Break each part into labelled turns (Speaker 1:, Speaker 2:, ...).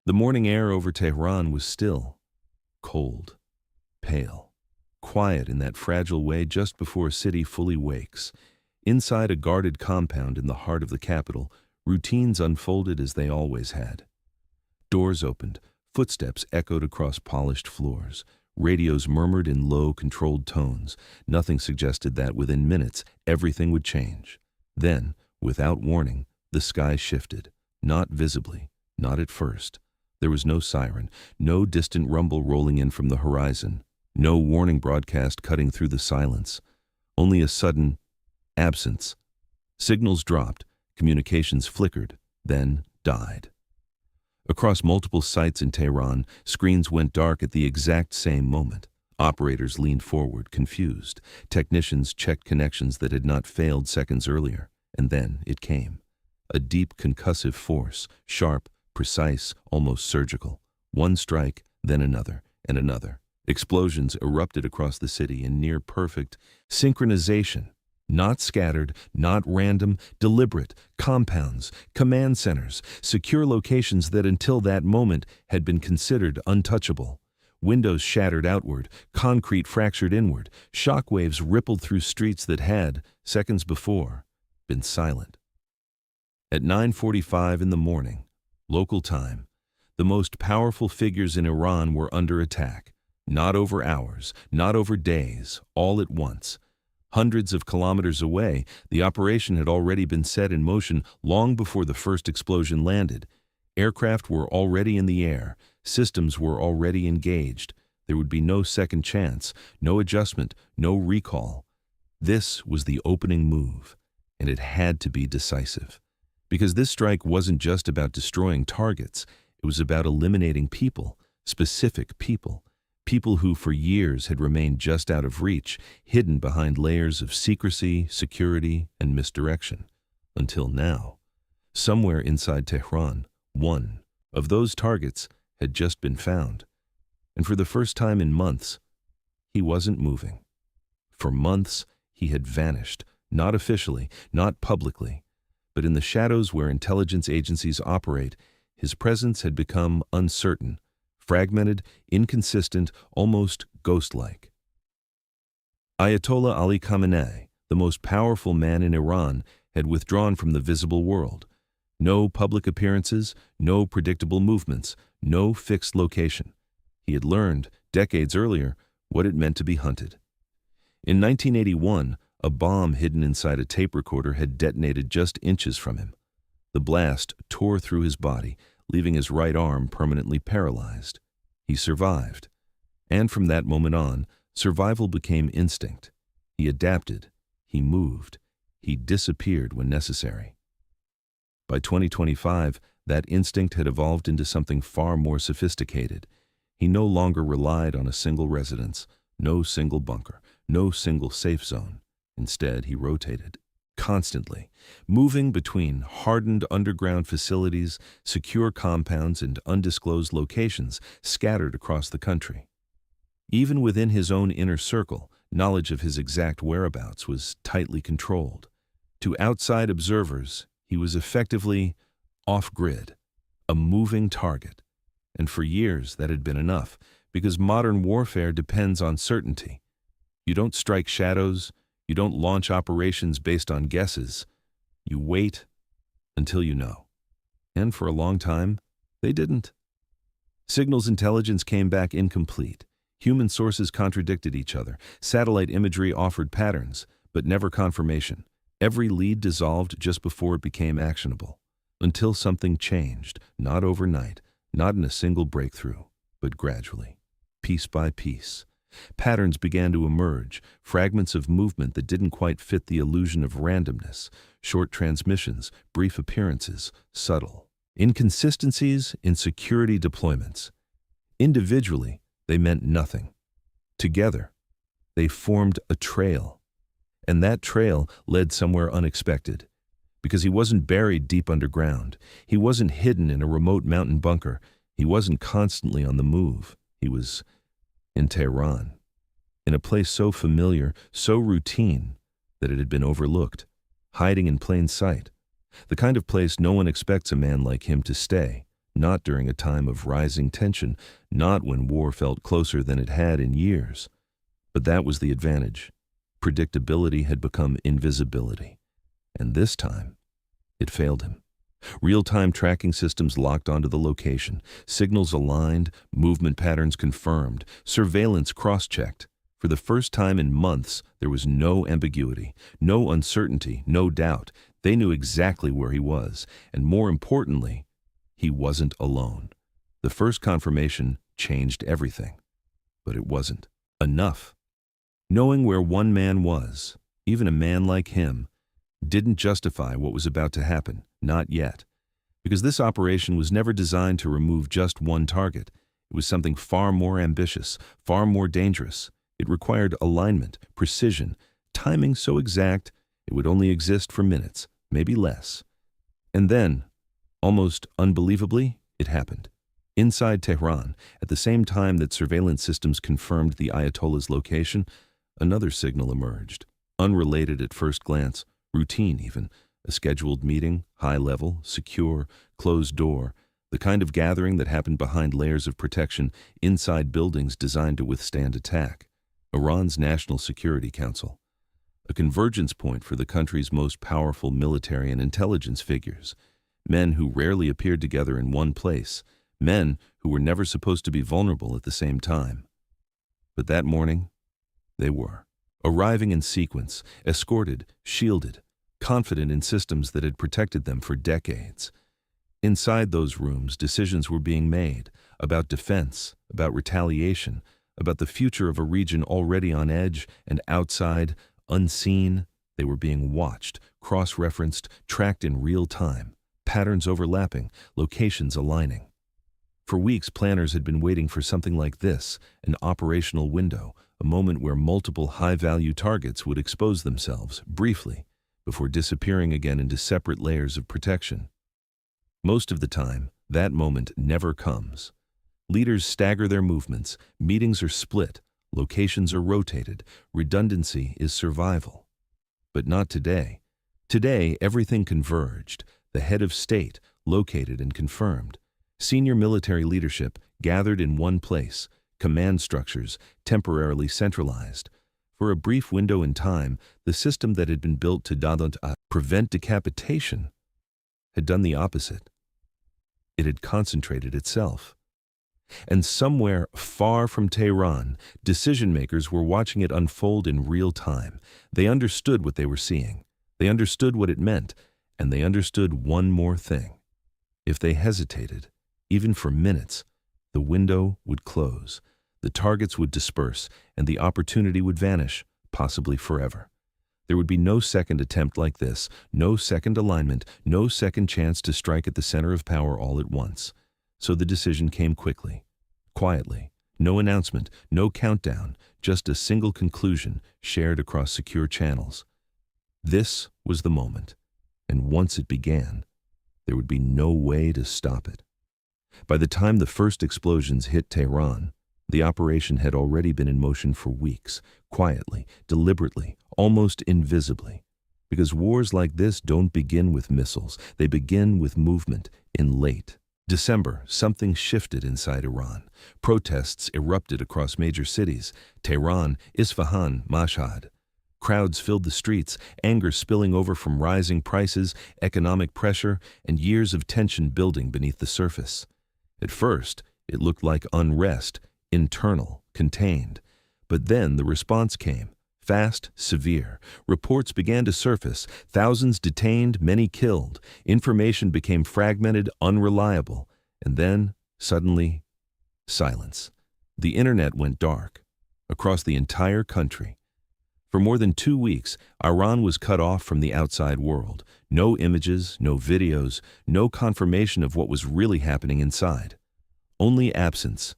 Speaker 1: The morning air over Tehran was still, cold, pale, quiet in that fragile way just before a city fully wakes. Inside a guarded compound in the heart of the capital, routines unfolded as they always had. Doors opened, footsteps echoed across polished floors, radios murmured in low, controlled tones. Nothing suggested that within minutes everything would change. Then, without warning, the sky shifted, not visibly, not at first. There was no siren, no distant rumble rolling in from the horizon, no warning broadcast cutting through the silence. Only a sudden absence. Signals dropped, communications flickered, then died. Across multiple sites in Tehran, screens went dark at the exact same moment. Operators leaned forward, confused. Technicians checked connections that had not failed seconds earlier. And then it came. A deep concussive force, sharp, precise, almost surgical. One strike, then another, and another. Explosions erupted across the city in near-perfect synchronization. Not scattered, not random, deliberate, compounds, command centers, secure locations that until that moment had been considered untouchable. Windows shattered outward, concrete fractured inward, shockwaves rippled through streets that had, seconds before, been silent. At 9:45 in the morning, local time, the most powerful figures in Iran were under attack. Not over hours, not over days, all at once. Hundreds of kilometers away, the operation had already been set in motion long before the first explosion landed. Aircraft were already in the air, systems were already engaged. There would be no second chance, no adjustment, no recall. This was the opening move, and it had to be decisive. Because this strike wasn't just about destroying targets, it was about eliminating people, specific people. People who for years had remained just out of reach, hidden behind layers of secrecy, security, and misdirection. Until now, somewhere inside Tehran, one of those targets had just been found. And for the first time in months, he wasn't moving. For months, he had vanished, not officially, not publicly, but in the shadows where intelligence agencies operate, his presence had become uncertain, fragmented, inconsistent, almost ghost-like. Ayatollah Ali Khamenei, the most powerful man in Iran, had withdrawn from the visible world. No public appearances, no predictable movements, no fixed location. He had learned, decades earlier, what it meant to be hunted. In 1981, a bomb hidden inside a tape recorder had detonated just inches from him. The blast tore through his body, leaving his right arm permanently paralyzed. He survived. And from that moment on, survival became instinct. He adapted. He moved. He disappeared when necessary. By 2025, that instinct had evolved into something far more sophisticated. He no longer relied on a single residence, no single bunker, no single safe zone. Instead, he rotated. Constantly, moving between hardened underground facilities, secure compounds, and undisclosed locations scattered across the country. Even within his own inner circle, knowledge of his exact whereabouts was tightly controlled. To outside observers, he was effectively off-grid, a moving target. And for years, that had been enough, because modern warfare depends on certainty. You don't strike shadows. You don't launch operations based on guesses. You wait until you know. And for a long time, they didn't. Signals intelligence came back incomplete. Human sources contradicted each other. Satellite imagery offered patterns, but never confirmation. Every lead dissolved just before it became actionable. Until something changed, not overnight, not in a single breakthrough, but gradually, piece by piece. Patterns began to emerge, fragments of movement that didn't quite fit the illusion of randomness, short transmissions, brief appearances, subtle. Inconsistencies in security deployments. Individually, they meant nothing. Together, they formed a trail. And that trail led somewhere unexpected. Because he wasn't buried deep underground. He wasn't hidden in a remote mountain bunker. He wasn't constantly on the move. He was in Tehran, in a place so familiar, so routine, that it had been overlooked, hiding in plain sight, the kind of place no one expects a man like him to stay, not during a time of rising tension, not when war felt closer than it had in years. But that was the advantage. Predictability had become invisibility. And this time, it failed him. Real-time tracking systems locked onto the location, signals aligned, movement patterns confirmed, surveillance cross-checked. For the first time in months, there was no ambiguity, no uncertainty, no doubt. They knew exactly where he was, and more importantly, he wasn't alone. The first confirmation changed everything. But it wasn't enough. Knowing where one man was, even a man like him, didn't justify what was about to happen, not yet. Because this operation was never designed to remove just one target. It was something far more ambitious, far more dangerous. It required alignment, precision, timing so exact it would only exist for minutes, maybe less. And then, almost unbelievably, it happened. Inside Tehran, at the same time that surveillance systems confirmed the Ayatollah's location, another signal emerged. Unrelated at first glance, routine even, a scheduled meeting, high level, secure, closed door, the kind of gathering that happened behind layers of protection inside buildings designed to withstand attack. Iran's National Security Council, a convergence point for the country's most powerful military and intelligence figures, men who rarely appeared together in one place, men who were never supposed to be vulnerable at the same time. But that morning, they were, arriving in sequence, escorted, shielded, confident in systems that had protected them for decades. Inside those rooms, decisions were being made about defense, about retaliation, about the future of a region already on edge, and outside, unseen, they were being watched, cross-referenced, tracked in real time, patterns overlapping, locations aligning. For weeks, planners had been waiting for something like this, an operational window, a moment where multiple high-value targets would expose themselves, briefly, before disappearing again into separate layers of protection. Most of the time, that moment never comes. Leaders stagger their movements, meetings are split, locations are rotated, redundancy is survival. But not today. Today, everything converged, the head of state, located and confirmed. Senior military leadership gathered in one place, command structures temporarily centralized. For a brief window in time, the system that had been built to prevent decapitation had done the opposite. It had concentrated itself. And somewhere far from Tehran, decision-makers were watching it unfold in real time. They understood what they were seeing. They understood what it meant, and they understood one more thing. If they hesitated, even for minutes, the window would close, the targets would disperse, and the opportunity would vanish, possibly forever. There would be no second attempt like this, no second alignment, no second chance to strike at the center of power all at once. So the decision came quickly, quietly, no announcement, no countdown, just a single conclusion shared across secure channels. This was the moment, and once it began, there would be no way to stop it. By the time the first explosions hit Tehran, the operation had already been in motion for weeks, quietly, deliberately, almost invisibly. Because wars like this don't begin with missiles, they begin with movement in late December. Something shifted inside Iran. Protests erupted across major cities: Tehran, Isfahan, Mashhad. Crowds filled the streets, anger spilling over from rising prices, economic pressure, and years of tension building beneath the surface. At first, it looked like unrest, internal, contained. But then the response came. Fast, severe. Reports began to surface, thousands detained, many killed. Information became fragmented, unreliable. And then, suddenly, silence. The internet went dark. Across the entire country. For more than 2 weeks, Iran was cut off from the outside world. No images, no videos, no confirmation of what was really happening inside. Only absence.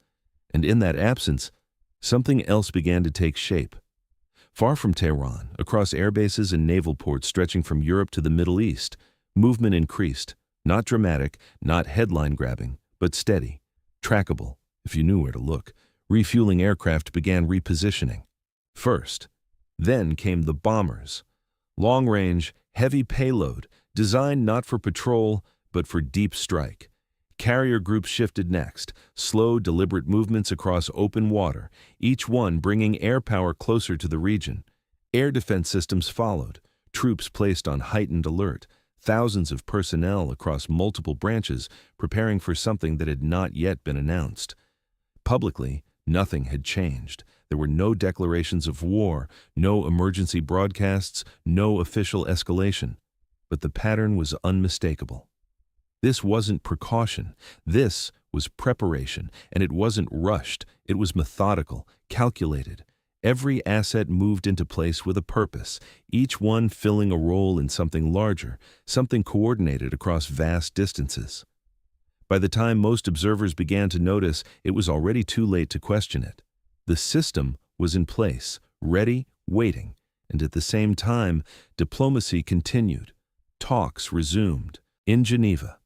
Speaker 1: And in that absence, something else began to take shape. Far from Tehran, across airbases and naval ports stretching from Europe to the Middle East, movement increased, not dramatic, not headline-grabbing, but steady, trackable, if you knew where to look. Refueling aircraft began repositioning. First. Then came the bombers. Long-range, heavy payload, designed not for patrol, but for deep strike. Carrier groups shifted next, slow, deliberate movements across open water, each one bringing air power closer to the region. Air defense systems followed, troops placed on heightened alert, thousands of personnel across multiple branches preparing for something that had not yet been announced. Publicly, nothing had changed. There were no declarations of war, no emergency broadcasts, no official escalation. But the pattern was unmistakable. This wasn't precaution. This was preparation, and it wasn't rushed. It was methodical, calculated. Every asset moved into place with a purpose, each one filling a role in something larger, something coordinated across vast distances. By the time most observers began to notice, it was already too late to question it. The system was in place, ready, waiting, and at the same time, diplomacy continued. Talks resumed in Geneva.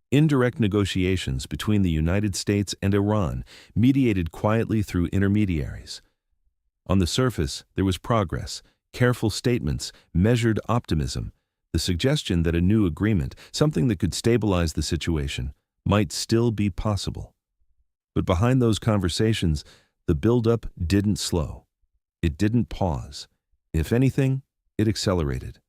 Speaker 1: Indirect negotiations between the United States and Iran, mediated quietly through intermediaries. On the surface, there was progress, careful statements, measured optimism, the suggestion that a new agreement, something that could stabilize the situation, might still be possible. But behind those conversations, the buildup didn't slow. It didn't pause. If anything, it accelerated.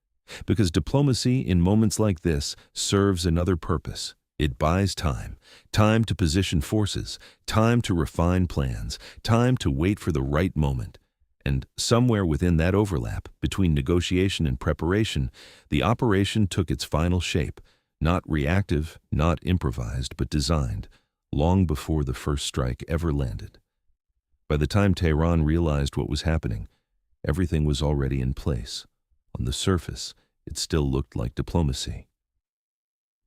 Speaker 1: Because diplomacy, in moments like this, serves another purpose. It buys time. Time to position forces, time to refine plans, time to wait for the right moment. And somewhere within that overlap, between negotiation and preparation, the operation took its final shape, not reactive, not improvised, but designed, long before the first strike ever landed. By the time Tehran realized what was happening, everything was already in place. On the surface, it still looked like diplomacy.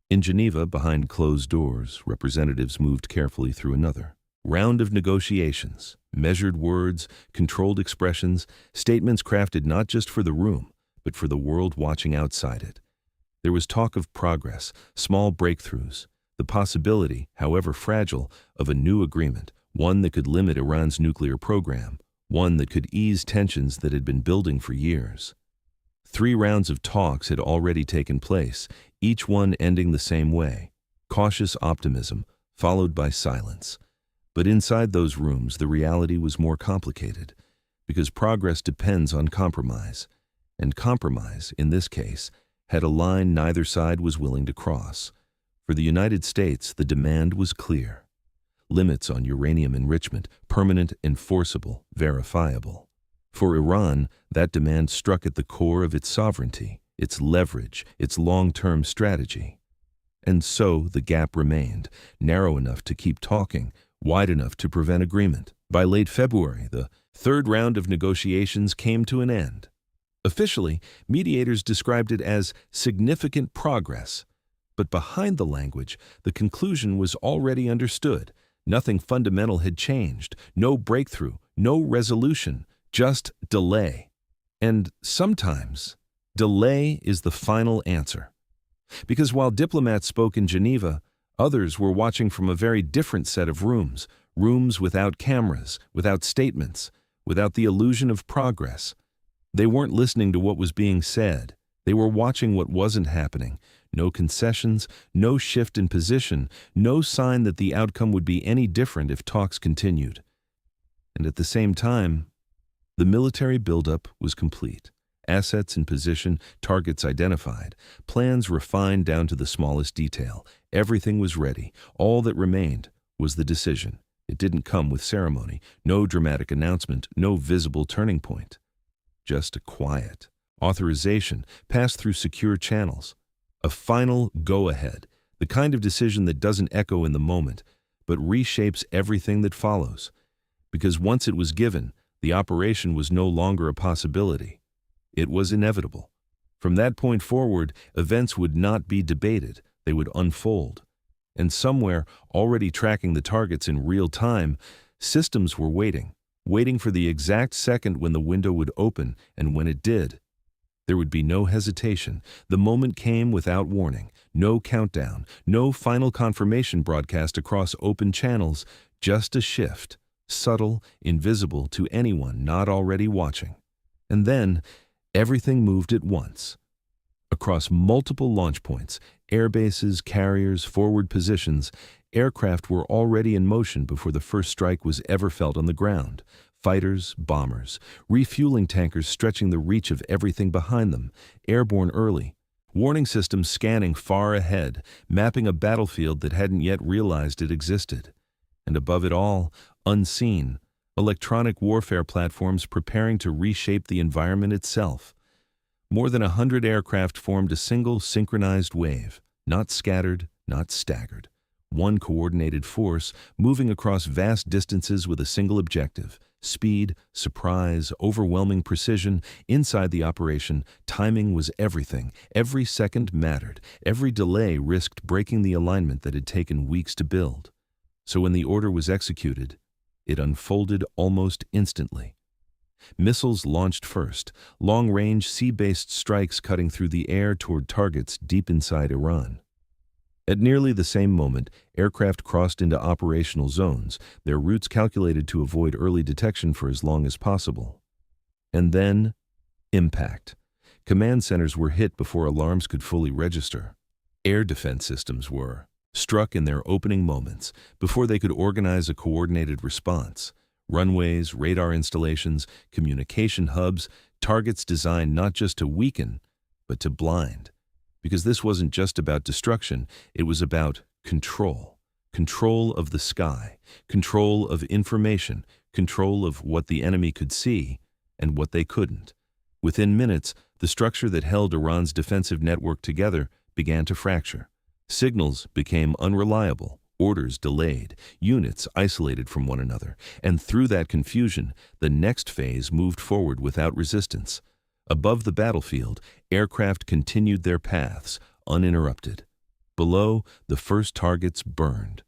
Speaker 1: In Geneva, behind closed doors, representatives moved carefully through another round of negotiations, measured words, controlled expressions, statements crafted not just for the room, but for the world watching outside it. There was talk of progress, small breakthroughs, the possibility, however fragile, of a new agreement, one that could limit Iran's nuclear program, one that could ease tensions that had been building for years. 3 rounds of talks had already taken place, each one ending the same way, cautious optimism, followed by silence. But inside those rooms, the reality was more complicated, because progress depends on compromise, and compromise, in this case, had a line neither side was willing to cross. For the United States, the demand was clear. Limits on uranium enrichment, permanent, enforceable, verifiable. For Iran, that demand struck at the core of its sovereignty, its leverage, its long-term strategy. And so the gap remained, narrow enough to keep talking, wide enough to prevent agreement. By late February, the 3rd round of negotiations came to an end. Officially, mediators described it as significant progress. But behind the language, the conclusion was already understood. Nothing fundamental had changed, no breakthrough, no resolution, just delay. And sometimes, delay is the final answer. Because while diplomats spoke in Geneva, others were watching from a very different set of rooms, rooms without cameras, without statements, without the illusion of progress. They weren't listening to what was being said. They were watching what wasn't happening. No concessions, no shift in position, no sign that the outcome would be any different if talks continued. And at the same time, the military buildup was complete. Assets in position, targets identified, plans refined down to the smallest detail. Everything was ready. All that remained was the decision. It didn't come with ceremony, no dramatic announcement, no visible turning point. Just a quiet authorization passed through secure channels. A final go-ahead, the kind of decision that doesn't echo in the moment, but reshapes everything that follows. Because once it was given, the operation was no longer a possibility. It was inevitable. From that point forward, events would not be debated, they would unfold. And somewhere, already tracking the targets in real time, systems were waiting for the exact second when the window would open, and when it did, there would be no hesitation. The moment came without warning, no countdown, no final confirmation broadcast across open channels, just a shift, subtle, invisible to anyone not already watching. And then, everything moved at once. Across multiple launch points, air bases, carriers, forward positions, aircraft were already in motion before the first strike was ever felt on the ground. Fighters, bombers, refueling tankers stretching the reach of everything behind them, airborne early. Warning systems scanning far ahead, mapping a battlefield that hadn't yet realized it existed. And above it all, unseen, electronic warfare platforms preparing to reshape the environment itself. More than 100 aircraft formed a single synchronized wave, not scattered, not staggered. One coordinated force moving across vast distances with a single objective. Speed, surprise, overwhelming precision. Inside the operation, timing was everything. Every second mattered. Every delay risked breaking the alignment that had taken weeks to build. So when the order was executed, it unfolded almost instantly. Missiles launched first, long-range sea-based strikes cutting through the air toward targets deep inside Iran. At nearly the same moment, aircraft crossed into operational zones, their routes calculated to avoid early detection for as long as possible. And then, impact. Command centers were hit before alarms could fully register. Air defense systems were struck in their opening moments, before they could organize a coordinated response. Runways, radar installations, communication hubs, targets designed not just to weaken, but to blind. Because this wasn't just about destruction, it was about control. Control of the sky, control of information, control of what the enemy could see and what they couldn't. Within minutes, the structure that held Iran's defensive network together began to fracture. Signals became unreliable, orders delayed, units isolated from one another, and through that confusion, the next phase moved forward without resistance. Above the battlefield, aircraft continued their paths, uninterrupted. Below, the first targets burned.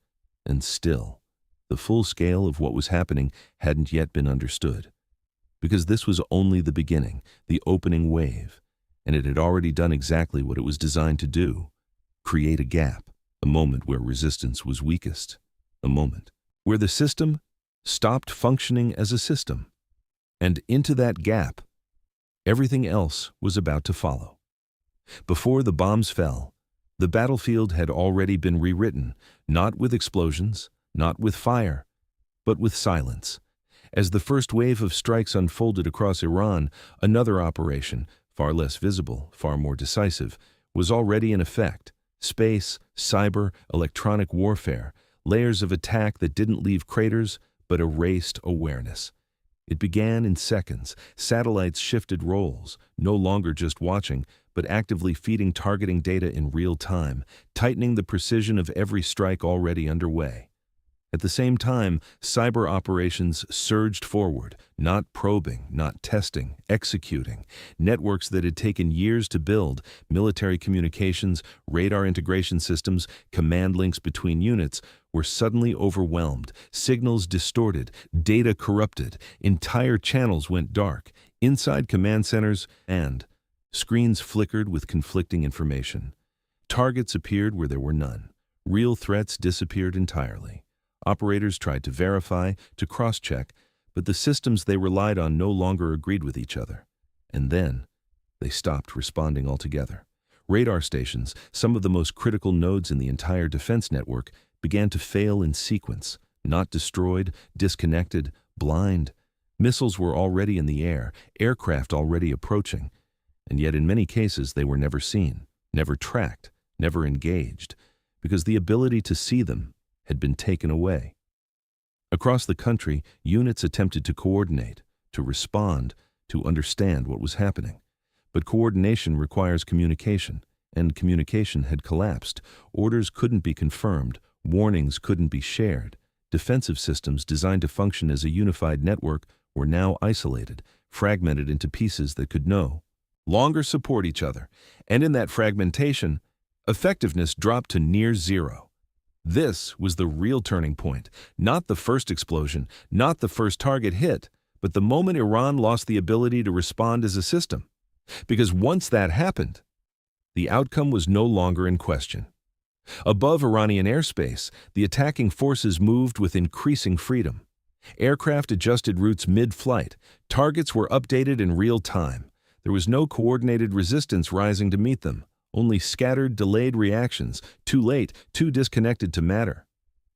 Speaker 1: And still, the full scale of what was happening hadn't yet been understood. Because this was only the beginning, the opening wave, and it had already done exactly what it was designed to do: create a gap, a moment where resistance was weakest, a moment where the system stopped functioning as a system. And into that gap, everything else was about to follow. Before the bombs fell, the battlefield had already been rewritten, not with explosions, not with fire, but with silence. As the first wave of strikes unfolded across Iran, another operation, far less visible, far more decisive, was already in effect. Space, cyber, electronic warfare, layers of attack that didn't leave craters but erased awareness. It began in seconds. Satellites shifted roles, no longer just watching, but actively feeding targeting data in real time, tightening the precision of every strike already underway. At the same time, cyber operations surged forward, not probing, not testing, executing. Networks that had taken years to build, military communications, radar integration systems, command links between units, were suddenly overwhelmed, signals distorted, data corrupted, entire channels went dark, inside command centers, and screens flickered with conflicting information. Targets appeared where there were none. Real threats disappeared entirely. Operators tried to verify, to cross-check, but the systems they relied on no longer agreed with each other. And then, they stopped responding altogether. Radar stations, some of the most critical nodes in the entire defense network, began to fail in sequence, not destroyed, disconnected, blind. Missiles were already in the air, aircraft already approaching, and yet in many cases they were never seen, never tracked, never engaged, because the ability to see them had been taken away. Across the country, units attempted to coordinate, to respond, to understand what was happening. But coordination requires communication, and communication had collapsed. Orders couldn't be confirmed, warnings couldn't be shared. Defensive systems designed to function as a unified network were now isolated, fragmented into pieces that could no longer support each other. And in that fragmentation, effectiveness dropped to near zero. This was the real turning point, not the first explosion, not the first target hit, but the moment Iran lost the ability to respond as a system. Because once that happened, the outcome was no longer in question. Above Iranian airspace, the attacking forces moved with increasing freedom. Aircraft adjusted routes mid-flight. Targets were updated in real time. There was no coordinated resistance rising to meet them. Only scattered, delayed reactions, too late, too disconnected to matter.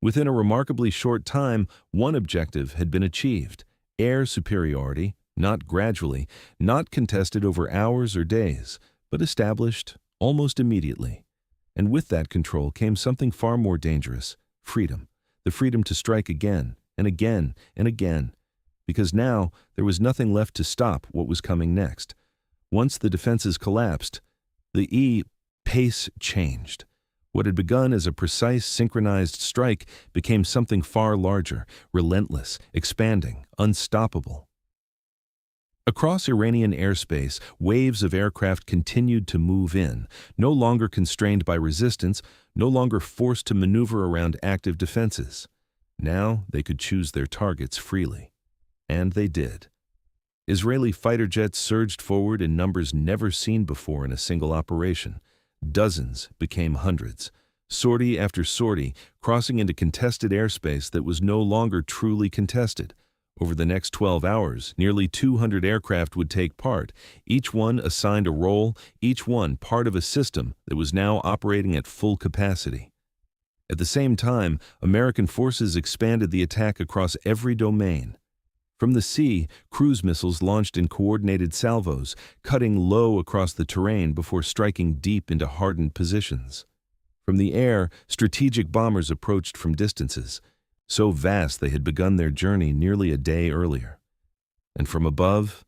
Speaker 1: Within a remarkably short time, one objective had been achieved: air superiority, not gradually, not contested over hours or days, but established almost immediately. And with that control came something far more dangerous: freedom. The freedom to strike again and again and again. Because now there was nothing left to stop what was coming next. Once the defenses collapsed, the pace changed. What had begun as a precise, synchronized strike became something far larger, relentless, expanding, unstoppable. Across Iranian airspace, waves of aircraft continued to move in, no longer constrained by resistance, no longer forced to maneuver around active defenses. Now they could choose their targets freely. And they did. Israeli fighter jets surged forward in numbers never seen before in a single operation. Dozens became hundreds, sortie after sortie, crossing into contested airspace that was no longer truly contested. Over the next 12 hours, nearly 200 aircraft would take part, each one assigned a role, each one part of a system that was now operating at full capacity. At the same time, American forces expanded the attack across every domain. From the sea, cruise missiles launched in coordinated salvos, cutting low across the terrain before striking deep into hardened positions. From the air, strategic bombers approached from distances, so vast they had begun their journey nearly a day earlier. And from above,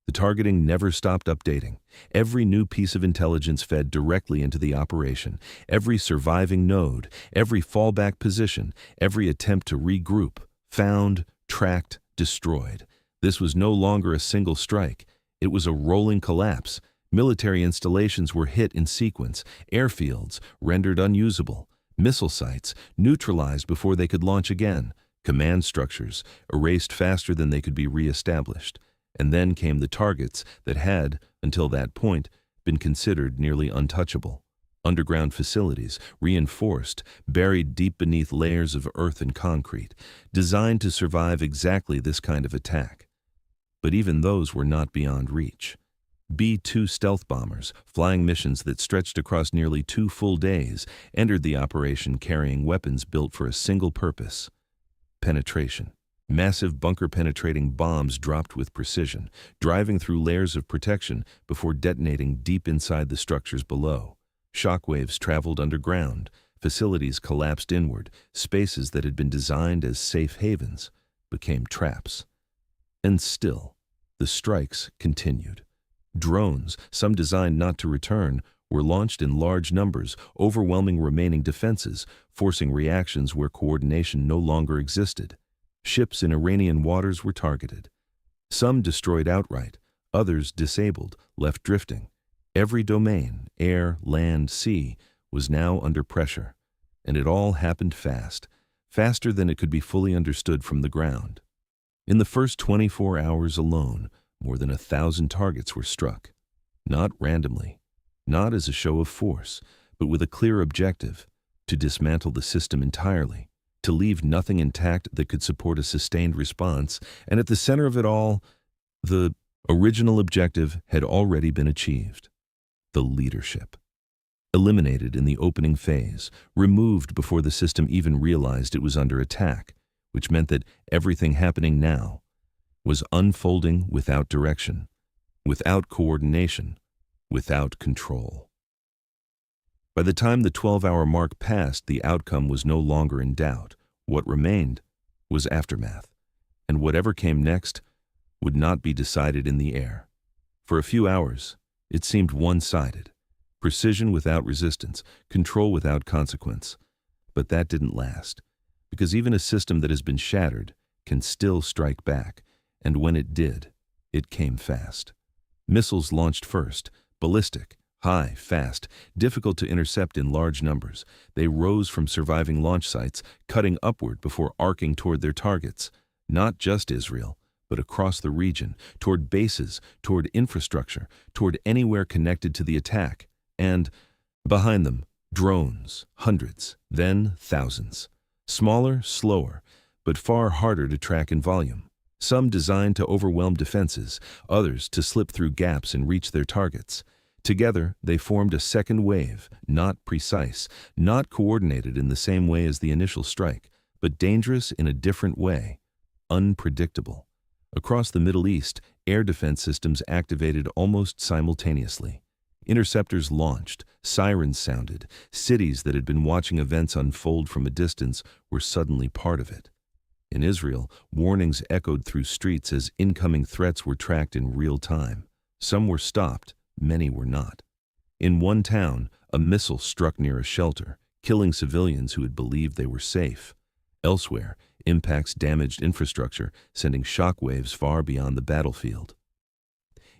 Speaker 1: the targeting never stopped updating. Every new piece of intelligence fed directly into the operation. Every surviving node, every fallback position, every attempt to regroup, found, tracked, destroyed. This was no longer a single strike. It was a rolling collapse. Military installations were hit in sequence, airfields rendered unusable, missile sites neutralized before they could launch again, command structures erased faster than they could be re-established. And then came the targets that had, until that point, been considered nearly untouchable. Underground facilities, reinforced, buried deep beneath layers of earth and concrete, designed to survive exactly this kind of attack. But even those were not beyond reach. B-2 stealth bombers, flying missions that stretched across nearly 2 full days, entered the operation carrying weapons built for a single purpose: penetration. Massive bunker-penetrating bombs dropped with precision, driving through layers of protection before detonating deep inside the structures below. Shockwaves traveled underground, facilities collapsed inward, spaces that had been designed as safe havens became traps. And still, the strikes continued. Drones, some designed not to return, were launched in large numbers, overwhelming remaining defenses, forcing reactions where coordination no longer existed. Ships in Iranian waters were targeted. Some destroyed outright, others disabled, left drifting. Every domain, air, land, sea, was now under pressure. And it all happened fast, faster than it could be fully understood from the ground. In the first 24 hours alone, more than 1,000 targets were struck. Not randomly, not as a show of force, but with a clear objective: to dismantle the system entirely, to leave nothing intact that could support a sustained response. And at the center of it all, the original objective had already been achieved: the leadership. Eliminated in the opening phase, removed before the system even realized it was under attack, which meant that everything happening now was unfolding without direction, without coordination, without control. By the time the 12-hour mark passed, the outcome was no longer in doubt. What remained was aftermath, and whatever came next would not be decided in the air. For a few hours, it seemed one-sided: precision without resistance, control without consequence. But that didn't last, because even a system that has been shattered can still strike back, and when it did, it came fast. Missiles launched first, ballistic, high, fast, difficult to intercept in large numbers. They rose from surviving launch sites, cutting upward before arcing toward their targets. Not just Israel, but across the region, toward bases, toward infrastructure, toward anywhere connected to the attack. And behind them, drones, hundreds, then thousands. Smaller, slower, but far harder to track in volume. Some designed to overwhelm defenses, others to slip through gaps and reach their targets. Together, they formed a second wave, not precise, not coordinated in the same way as the initial strike, but dangerous in a different way, unpredictable. Across the Middle East, air defense systems activated almost simultaneously. Interceptors launched, sirens sounded, cities that had been watching events unfold from a distance were suddenly part of it. In Israel, warnings echoed through streets as incoming threats were tracked in real time. Some were stopped, many were not. In one town, a missile struck near a shelter, killing civilians who had believed they were safe. Elsewhere, impacts damaged infrastructure, sending shockwaves far beyond the battlefield.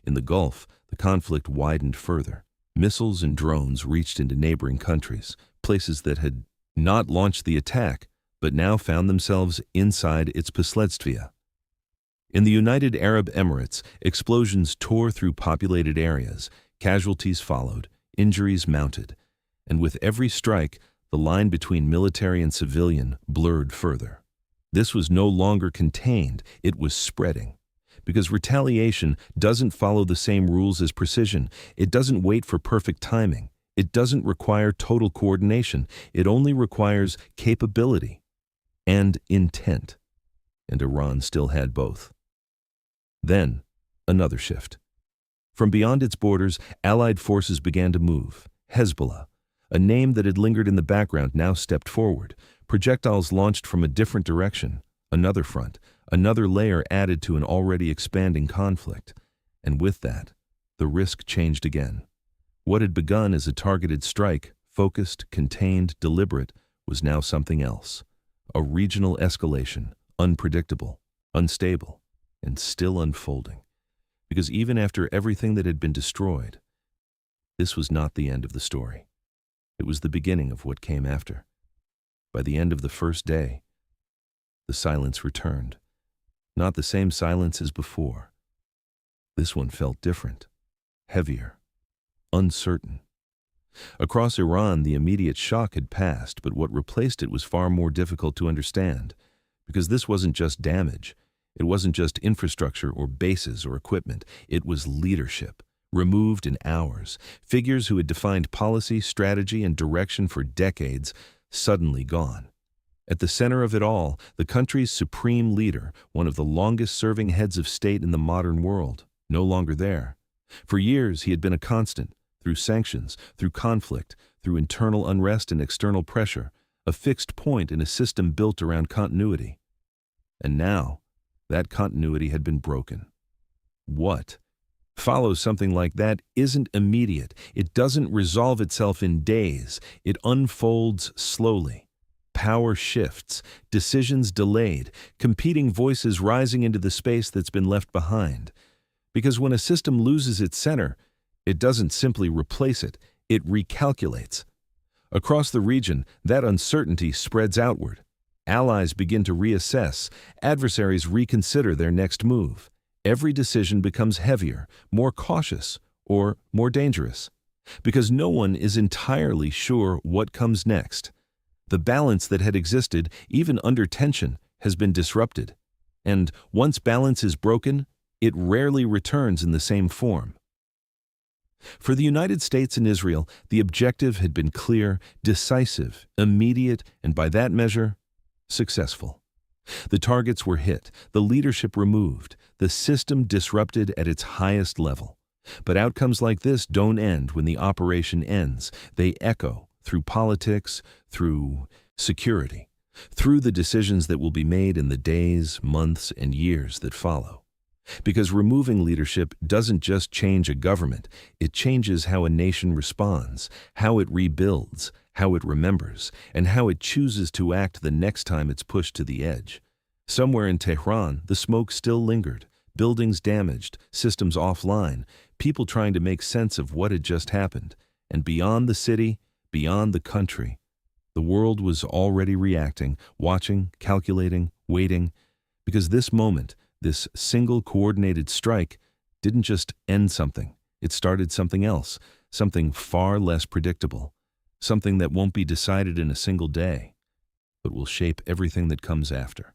Speaker 1: In the Gulf, the conflict widened further. Missiles and drones reached into neighboring countries, places that had not launched the attack, but now found themselves inside its posledствия. In the United Arab Emirates, explosions tore through populated areas, casualties followed, injuries mounted, and with every strike, the line between military and civilian blurred further. This was no longer contained, it was spreading. Because retaliation doesn't follow the same rules as precision. It doesn't wait for perfect timing. It doesn't require total coordination. It only requires capability and intent. And Iran still had both. Then, another shift. From beyond its borders, Allied forces began to move. Hezbollah, a name that had lingered in the background, now stepped forward. Projectiles launched from a different direction. Another front, another layer added to an already expanding conflict. And with that, the risk changed again. What had begun as a targeted strike, focused, contained, deliberate, was now something else. A regional escalation, unpredictable, unstable, and still unfolding. Because even after everything that had been destroyed, this was not the end of the story. It was the beginning of what came after. By the end of the first day, the silence returned. Not the same silence as before. This one felt different, heavier, uncertain. Across Iran, the immediate shock had passed, but what replaced it was far more difficult to understand. Because this wasn't just damage. It wasn't just infrastructure or bases or equipment. It was leadership, removed in hours. Figures who had defined policy, strategy, and direction for decades, suddenly gone. At the center of it all, the country's supreme leader, one of the longest-serving heads of state in the modern world, no longer there. For years, he had been a constant, through sanctions, through conflict, through internal unrest and external pressure, a fixed point in a system built around continuity. And now, that continuity had been broken. What follows something like that isn't immediate. It doesn't resolve itself in days. It unfolds slowly. Power shifts, decisions delayed, competing voices rising into the space that's been left behind. Because when a system loses its center, it doesn't simply replace it, it recalculates. Across the region, that uncertainty spreads outward. Allies begin to reassess, adversaries reconsider their next move. Every decision becomes heavier, more cautious, or more dangerous. Because no one is entirely sure what comes next. The balance that had existed, even under tension, has been disrupted. And once balance is broken, it rarely returns in the same form. For the United States and Israel, the objective had been clear, decisive, immediate, and by that measure, successful. The targets were hit, the leadership removed, the system disrupted at its highest level. But outcomes like this don't end when the operation ends. They echo through politics, through security, through the decisions that will be made in the days, months, and years that follow. Because removing leadership doesn't just change a government, it changes how a nation responds, how it rebuilds, how it remembers, and how it chooses to act the next time it's pushed to the edge. Somewhere in Tehran, the smoke still lingered, buildings damaged, systems offline, people trying to make sense of what had just happened. And beyond the city, beyond the country, the world was already reacting, watching, calculating, waiting, because this moment, this single coordinated strike, didn't just end something. It started something else, something far less predictable, something that won't be decided in a single day, but will shape everything that comes after.